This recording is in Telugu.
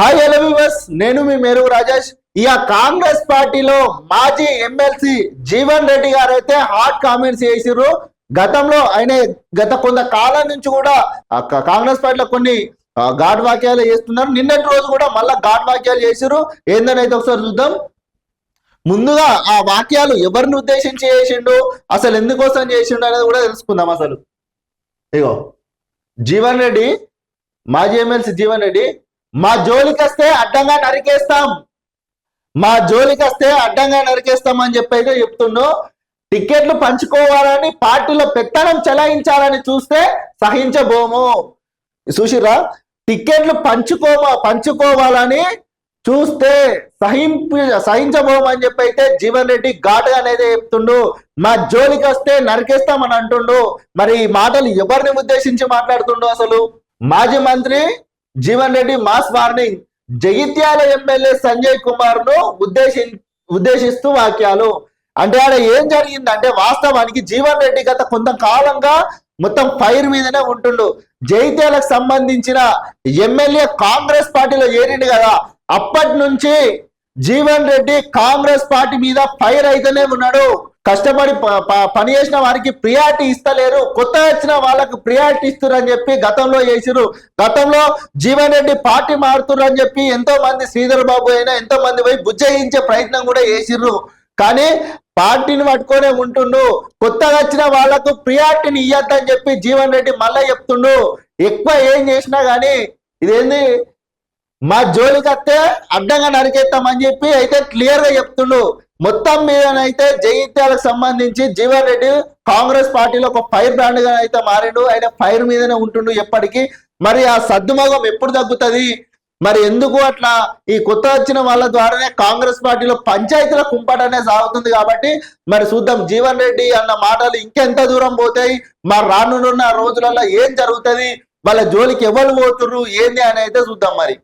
హాయ్ హలో వ్యూవర్స్, నేను మీ మేరుగు రాజేష్. ఇక కాంగ్రెస్ పార్టీలో మాజీ ఎమ్మెల్సీ జీవన్ రెడ్డి గారు అయితే హాట్ కామెంట్స్ చేసిర్రు. గతంలో ఆయన గత కొంత కాలం నుంచి కూడా కాంగ్రెస్ పార్టీలో కొన్ని ఘాట్ వాక్యాలు చేస్తున్నారు. నిన్నటి రోజు కూడా మళ్ళా ఘాట్ వాక్యాలు చేసిర్రు. ఏందని అయితే ఒకసారి చూద్దాం. ముందుగా ఆ వాక్యాలు ఎవరిని ఉద్దేశించి చేసిండు, అసలు ఎందుకోసం చేసిండు అనేది కూడా తెలుసుకుందాం. అసలు ఇగో జీవన్ రెడ్డి, మాజీ ఎమ్మెల్సీ జీవన్ రెడ్డి, మా జోలికి వస్తే అడ్డంగా నరికేస్తాం, మా జోలికి వస్తే అడ్డంగా నరికేస్తాం అని చెప్పి అయితే చెప్తుండు. టికెట్లు పంచుకోవాలని పార్టీలో పెత్తనం చెలాయించాలని చూస్తే సహించబోము. చూసిరా, టికెట్లు పంచుకోవాలని చూస్తే సహించబోమని చెప్పి అయితే జీవన్ రెడ్డి ఘాటుగా అనేది చెప్తుండు. మా జోలికి వస్తే నరికేస్తామని అంటుండు. మరి ఈ మాటలు ఎవరిని ఉద్దేశించి మాట్లాడుతుండో అసలు? మాజీ Mantri Jeevan Reddy mass warning. Jagtial MLA Sanjay Kumar ను ఉద్దేశిస్తూ వాక్యాలు. అంటే ఆడ ఏం జరిగిందంటే, వాస్తవానికి జీవన్ రెడ్డి గత కొంతకాలంగా మొత్తం ఫైర్ మీదనే ఉంటుండు. జగిత్యాలకు సంబంధించిన ఎమ్మెల్యే కాంగ్రెస్ పార్టీలో చేరిండు కదా, అప్పటి నుంచి జీవన్ రెడ్డి కాంగ్రెస్ పార్టీ మీద ఫైర్ అయితేనే ఉన్నాడు. కష్టపడి పని చేసిన వారికి ప్రియారిటీ ఇస్తలేరు, కొత్త వచ్చిన వాళ్ళకు ప్రియారిటీ ఇస్తున్నారు చెప్పి గతంలో చేసిరు. గతంలో జీవన్ రెడ్డి పార్టీ మారుతున్నారు చెప్పి ఎంతో మంది, శ్రీధర్ బాబు అయినా ఎంతో మంది పోయి బుజ్జగించే ప్రయత్నం కూడా చేసిర్రు. కానీ పార్టీని పట్టుకొనే ఉంటుండు. కొత్తగా వచ్చిన వాళ్లకు ప్రియారిటీని ఇయ్యద్దని చెప్పి జీవన్ రెడ్డి మళ్ళీ చెప్తుండు. ఎక్కువ ఏం చేసినా గానీ ఇదేంది, మా జోలికి వస్తే అడ్డంగా నరికేస్తామని చెప్పి అయితే క్లియర్ గా చెప్తుండు. మొత్తం మీదనైతే జగిత్యాలకు సంబంధించి జీవన్ రెడ్డి కాంగ్రెస్ పార్టీలో ఒక ఫైర్ బ్రాండ్ గా అయితే మారిండు. ఆయన ఫైర్ మీదనే ఉంటుండు ఎప్పటికీ. మరి ఆ సద్దుమగం ఎప్పుడు తగ్గుతుంది? మరి ఎందుకు అట్లా? ఈ కొత్త వచ్చిన వాళ్ళ ద్వారానే కాంగ్రెస్ పార్టీలో పంచాయతీల కుంపటనే సాగుతుంది. కాబట్టి మరి చూద్దాం జీవన్ రెడ్డి అన్న మాటలు ఇంకెంత దూరం పోతాయి, మరి రానున్న రోజులలో ఏం జరుగుతుంది, వాళ్ళ జోలికి ఎవరు పోతుర్రు ఏంది అని అయితే చూద్దాం మరి.